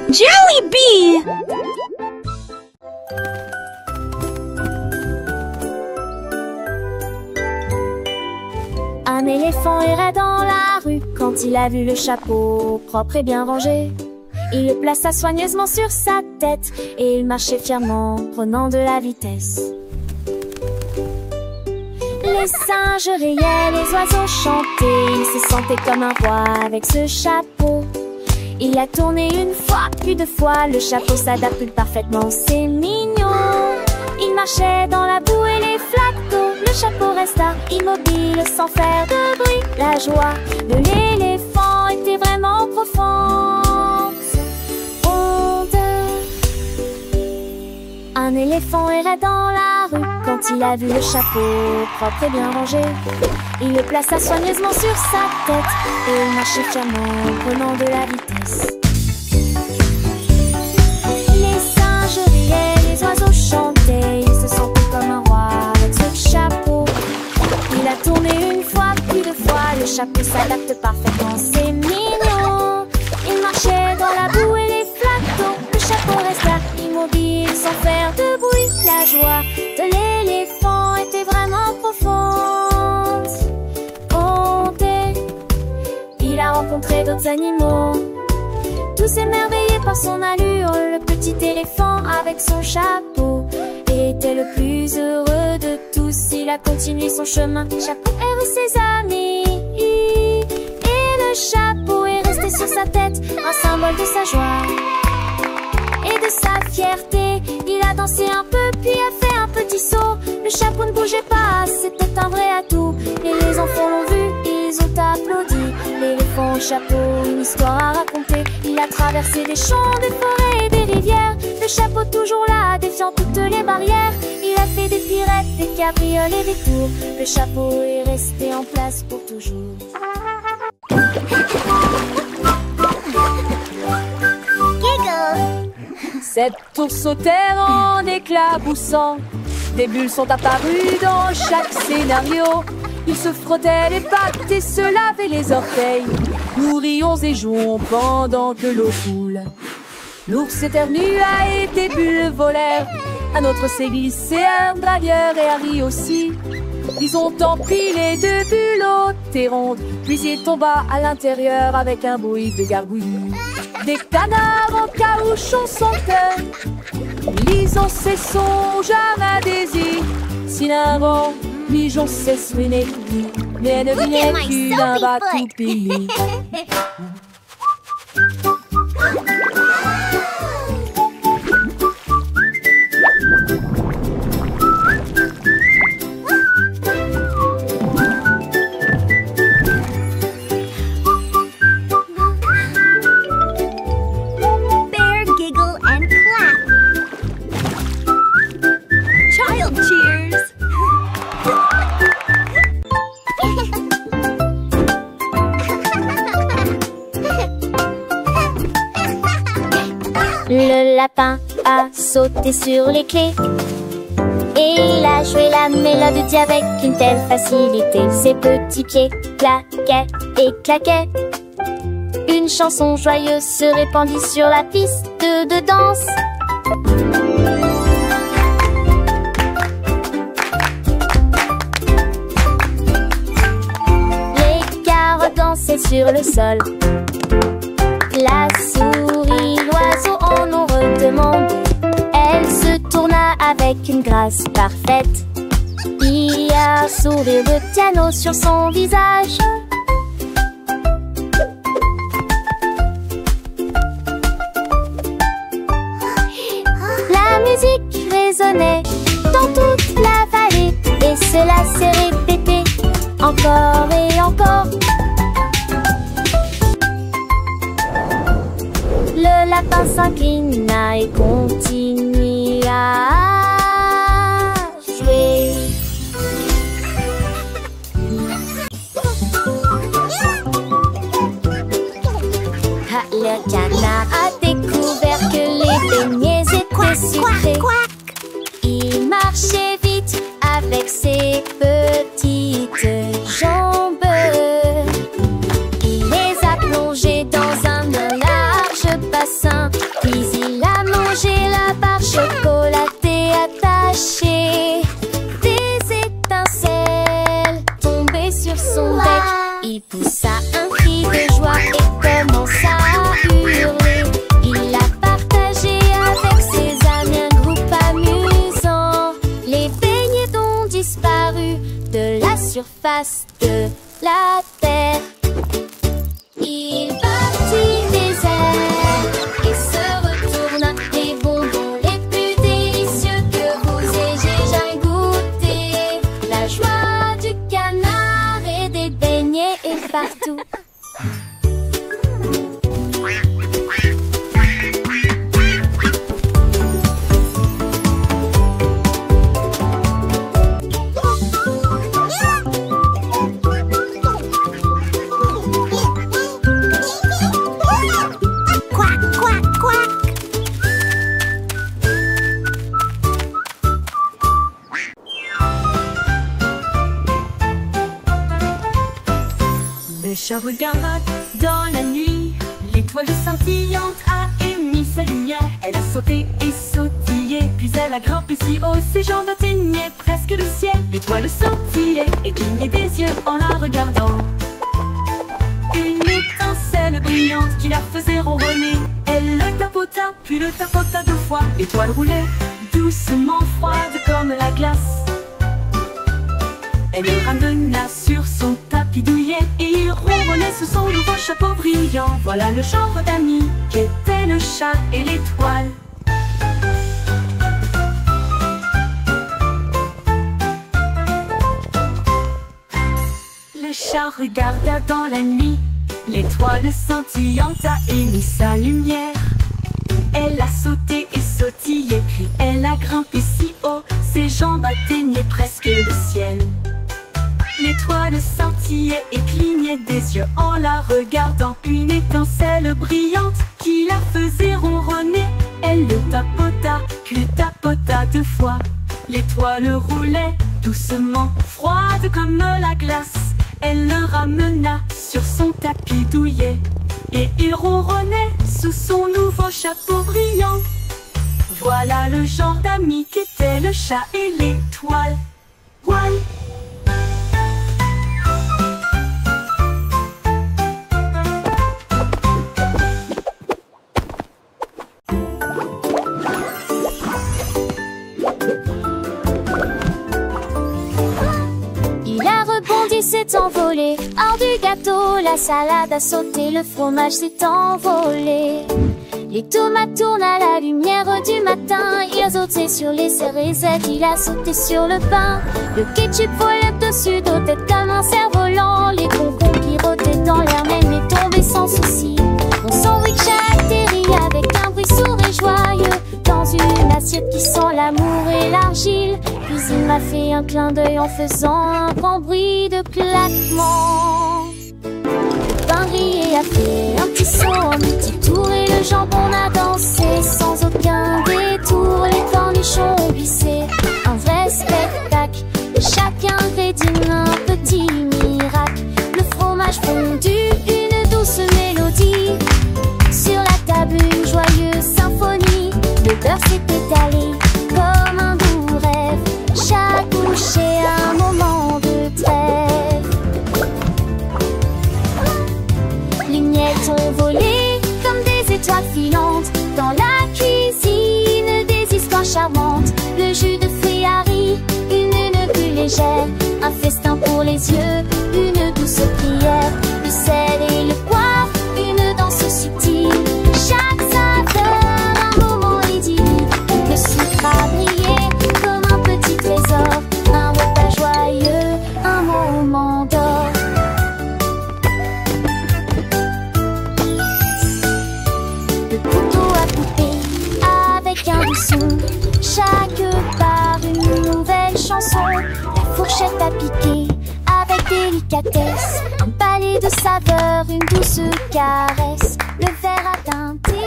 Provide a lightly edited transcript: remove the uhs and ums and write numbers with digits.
Jollibee! Un éléphant errait dans la rue quand il a vu le chapeau propre et bien rangé. Il le plaça soigneusement sur sa tête et il marchait fièrement, prenant de la vitesse. Les singes riaient, les oiseaux chantaient, il se sentait comme un roi avec ce chapeau. Il a tourné une fois, puis deux fois, le chapeau s'adapte parfaitement, c'est mignon. Il marchait dans la boue et les flaques d'eau, le chapeau resta immobile sans faire de bruit. La joie de l'éléphant était vraiment profonde. Un éléphant errait dans la rue quand il a vu le chapeau propre et bien rangé. Il le plaça soigneusement sur sa tête et il marchait fièrement, prenant de la vitesse. Les singes riaient, les oiseaux chantaient, il se sentait comme un roi avec ce chapeau. Il a tourné une fois, puis deux fois, le chapeau s'adapte parfaitement, c'est mignon. Il marchait dans la boue et les flaques d'eau, le chapeau resta immobile sans faire de bruit. La joie de l'éléphant était vraiment profonde. Il a rencontré d'autres animaux, tous émerveillés par son allure. Le petit éléphant avec son chapeau était le plus heureux de tous. Il a continué son chemin, le chapeau est vu ses amis, et le chapeau est resté sur sa tête, un symbole de sa joie et de sa fierté. Il a dansé un peu puis a fait un petit saut. Le chapeau ne bougeait pas, c'était un vrai atout. Et les enfants l'ont vu, ils ont applaudi. L'éléphant au chapeau, une histoire à raconter. Il a traversé des champs, des forêts et des rivières. Le chapeau toujours là, défiant toutes les barrières. Il a fait des pirouettes, des cabriolets, des tours. Le chapeau est resté en place pour toujours. Cette tour sautèrent en éclaboussant. Des bulles sont apparues dans chaque scénario. Ils se frottaient les pattes et se lavaient les orteils. Nous rions et jouons pendant que l'eau coule. L'ours éternua et des bulles volèrent. Un autre s'est glissé, un dragueur et Harry aussi. Ils ont empilé deux bulles hautes et rondes. Puis il tomba à l'intérieur avec un bruit de gargouillis. Des canards en caoutchouc chantaient, lisant ses songes à désir. Si l'un vent, migeon s'essuinait, mais ne venait qu'une va tout pili. Le lapin a sauté sur les clés et il a joué la mélodie avec une telle facilité. Ses petits pieds claquaient et claquaient. Une chanson joyeuse se répandit sur la piste de danse. Les carottes dansaient sur le sol. La souris, l'oiseau en ont redemandé. Elle se tourna avec une grâce parfaite. Il y a un sourire de piano sur son visage. La musique résonnait dans toute la vallée et cela s'est répété encore et encore. Le lapin s'inclina et continua à jouer. Le canard a découvert que les beignets étaient sucrés. Il marchait vite avec ses petites jambes. Il les a plongés dans un large bassin surface de la terre. Il bâtit des airs et se retourne des bonbons les plus délicieux que vous ayez jamais goûté. La joie du canard et des beignets est partout. Le chat regarde dans la nuit, l'étoile scintillante a émis sa lumière. Elle a sauté et sautillé, puis elle a grimpé si haut, ses jambes atteignaient presque le ciel. L'étoile scintillait et clignait des yeux en la regardant. Une étincelle brillante qui la faisait ronronner. Elle le tapota, puis le tapota 2 fois. L'étoile roulait doucement, froide comme la glace. Elle le ramena sur son tapis douillet et il ronronnait sous son nouveau chapeau brillant. Voilà le genre d'amis qu'étaient le chat et l'étoile. Le chat regarda dans la nuit, l'étoile scintillante a émis sa lumière. Elle a sauté et sautillé, puis elle a grimpé si haut, ses jambes atteignaient presque le ciel. L'étoile scintillait et clignait des yeux en la regardant. Une étincelle brillante qui la faisait ronronner. Elle le tapota, puis le tapota 2 fois. L'étoile roulait doucement, froide comme la glace. Elle le ramena sur son tapis douillet et il ronronnait sous son nouveau chapeau brillant. Voilà le genre d'amis qu'étaient le chat et l'étoile. One. S'est envolé hors du gâteau, la salade a sauté, le fromage s'est envolé. Les tomates tournent à la lumière du matin, il a sauté sur les cérésettes, il a sauté sur le pain. Le ketchup volait au-dessus d'eau tête comme un cerf-volant. Les concombres pirotaient dans l'air même et tombaient sans souci. Mon sandwich a atterri avec un bruit sourd et joyeux dans une assiette qui sent l'amour et l'argile. Puis il m'a fait un clin d'œil en faisant un grand bruit de claquement. Le pain grillé a fait un petit saut, un petit tour et le jambon a dansé sans aucun détour. Les cornichons ont glissé, un vrai spectacle. Et chaque ingrédient un petit miracle. Le fromage fondu, une douce mélodie. Sur la table une joyeuse symphonie. Le beurre s'est étalé comme un doux rêve. Chaque bouchée un moment de trêve. Les miettes ont volé comme des étoiles filantes. Dans la cuisine des histoires charmantes. Le jus de fruits a ri, une bulle légère. Un festin pour les yeux, une douce prière. Le sel et le poivre, une danse subtile. Chaque saveur, un moment idyllique. Le sucre a brillé comme un petit trésor. Un repas joyeux, un moment d'or. Le couteau a coupé avec un doux son. Chaque part une nouvelle chanson. La fourchette a piqué avec délicatesse. Un palais de saveurs, une douce caresse. Le verre a teinté